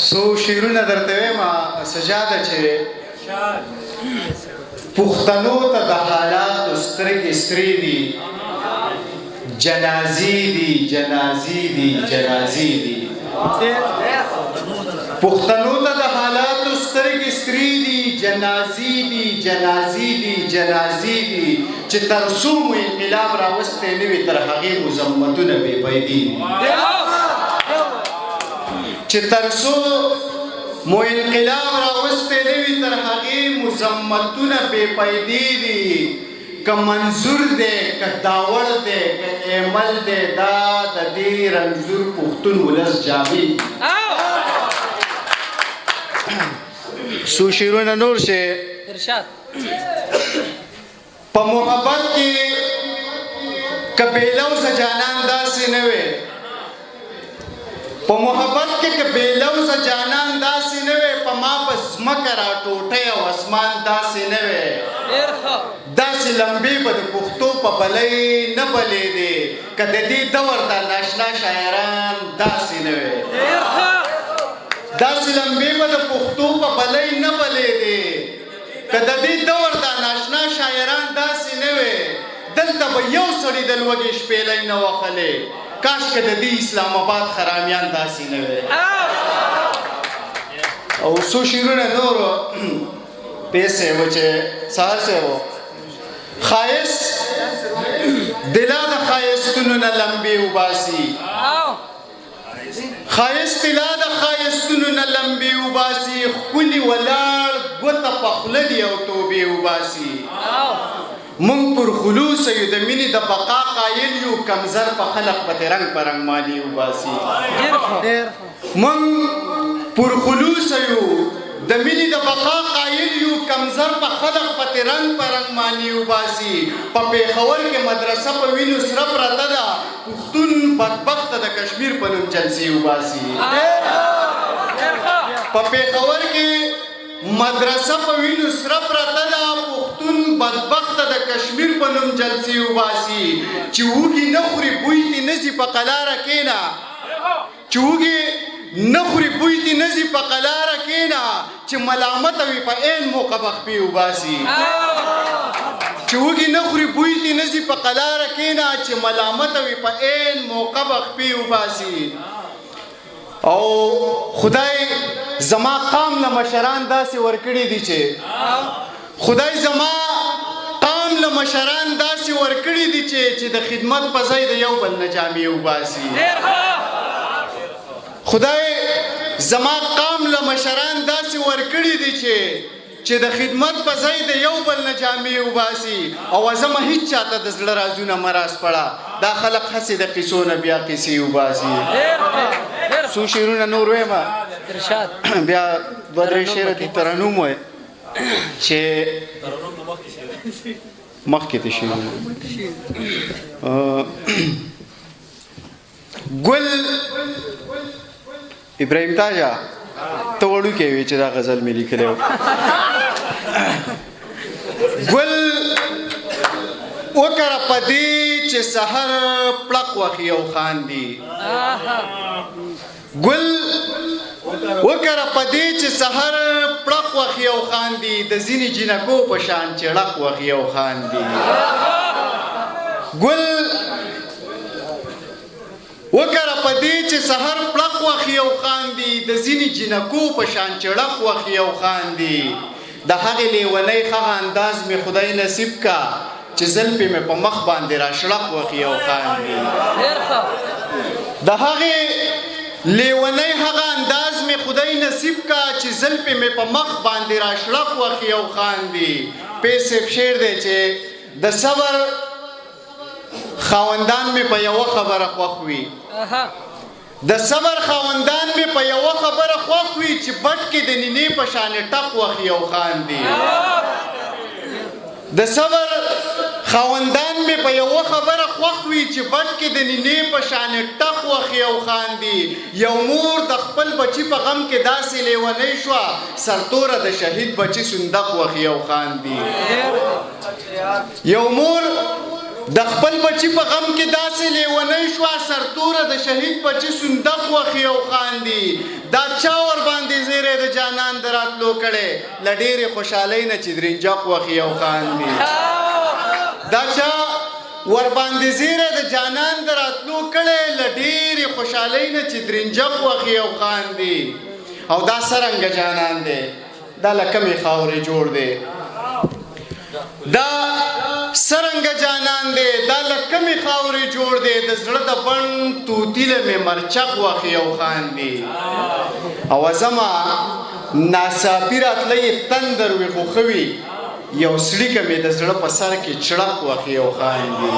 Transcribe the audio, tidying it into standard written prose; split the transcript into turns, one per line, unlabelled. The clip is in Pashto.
سو شیرونه درته وایم سجاده چې پښتنو ته د حالاتو سترګې سرې دي، جنازې دي جنازې دي جنازې دي. پښتنو ته د حالاتو سترګې سرې دي، جنازې دي جنازې دي جنازې دي. چې تر څو مو انقلاب راوستی نه وي تر هغې مذمتونه بې پیدې دي. چې تر څو مو انقلاب راوستی نه وي تر هغې مذمتونه بې پیدې دي. که منظور دی که داوړ دی که ایمل دی دا د دې رنځور پښتون ولس جامې دي. څو شعرونه نور شي
ارشاد.
په محبت کې که بېلوزه جانان داسې نه وی، په محبت کې که بېلوزه جانان داسې نه وی، په ما په ځمکه راټوټۍ او اسمان داسې نه وی. داسې لمبې به د پښتو په بلۍ نه بلېدې که د دې دور دا ناشنا شاعران داسې نه وی. داسې لمبې به د پښتو په بلۍ نه بلېدې که د دې دور دا ناشنا شاعران داسې نه وی. دلته به یو سړي د لوږې شپېلۍ نه وهلې کاشکې د دې اسلام آباد خرامیان داسې نه وی. او څو شعرونه نورو پیسې و چې سهار صاحب ښایست دلا د ښایستونو نه لمبې وباسي، ښایست دلا د ښایستونو نه لمبې وباسي. ښکلي ولاړ ګوته په خوله دي او توبې وباسي. مونږ پر خلوص یو د مینې د بقا قایل یو، کمزر په خلق پتې رنګ په رنګ مالي وباسي. مونږ پر خلوص یو د مینې د بقا قایل یو، کمزر په خلق پتې رنګ په رنګ مالي وباسي. په پېښور کې مدرسه په وینو سره پرته ده، پښتون بدبخته د کشمیر په نوم جلسې وباسي. په پېښور کې مدرسه په وینو سره پرته ده، پښتون بدبخته د کشمیر په نوم جلسې وباسي. چې وږي نه خوري بوی دې نه ځي په قلاره کښېنه، چې وږي نه خوري بوی دې نه ځي په قلاره کښېنه، چې ملامته وي په عین موقع به خپې وباسي. چې وږي نه خوري بوی دې نه ځي په قلاره کښېنه، چې ملامته وي په عین موقع به خپې وباسي. او خدای زما قام له مشران داسې ورکړي دي چې خدای زما قام له مشران داسې ورکړي دي چې د خدمت په ځای د یو بل نه جامې وباسي. خدای زما قام له مشران داسې ورکړي دي چې د خدمت په ځای د یو بل نه جامې وباسي. او زما هیڅ چاته د زړه رازونه مه راسپړه، دا خلق هسې د قیسو نه بیا قیسې وباسي. څو شعرونه نور وایم بیا دوه درې شعره دي ترنم وای چې مخکې ته شعرونه ګل ابراهیم تاجا ته وړوکی وې چې دا غزل مې لیکلی و. ګل وکړه په دې چې سحر پړق وخي او خاندي، ګل وکړه په دې چې سحر پړق وخي او خاندي، د ځینې جنکو په شان چړق وخي او خاندي. ګل وکړه په دې چې سحر پړق وخي او خاندي، د ځینې جنکو په شان چړق وخي او خاندي. د هغې لیونۍ هغه انداز مې خدای نصیب کا چې زلفې مې په مخ باندې را شړق وخي او خاندي. د هغې لیونۍ هغه انداز مې خدای نصیب کا چې زلفې مې په مخ باندې را شړق وخي او خاندي. پیسې شعر دی چې د صبر خاوندان مې په یوه خبره خوښ وي، د صبر خاوندان مې په یوه خبره خوښ وي چې بټ کې د نینې په شانې ټق وخي او خاندي. د صبر خاوندان مې په یوه خبره خوښ وي چې بټ کې د نینې په شانې ټق وخي او خاندي. یو مور د خپل بچي په غم کې داسې لیونۍ شوه، سرتوره د شهید بچي صندق وخي او خاندي. یو مور د خپل بچی په غم کې داسې لیونۍ شوه، سرتوره د شهید بچي صندق وخي او خاندي. دا چا ور باندې جانان دراتلو کړي ل ډېرې خوشحالۍ نه چې درنجق وخي او خاندي دا چا ور باندې زیره د جانان دراتلو کړي ل ډېرې خوشحالۍ نه چې درنجق وخي او خاندي او دا سرنګ جانان دی دا له کمې خاورې جوړ دی دا سرنګ جانان دی دا له کمې خاورې جوړ دی د زړه د بڼ توتي له مې مرچک وخي او خاندي او زما ناڅاپي راتلی تندر وي خو ښه وي یو سړي که مې د زړه په سر کې چړک وخي او خاندي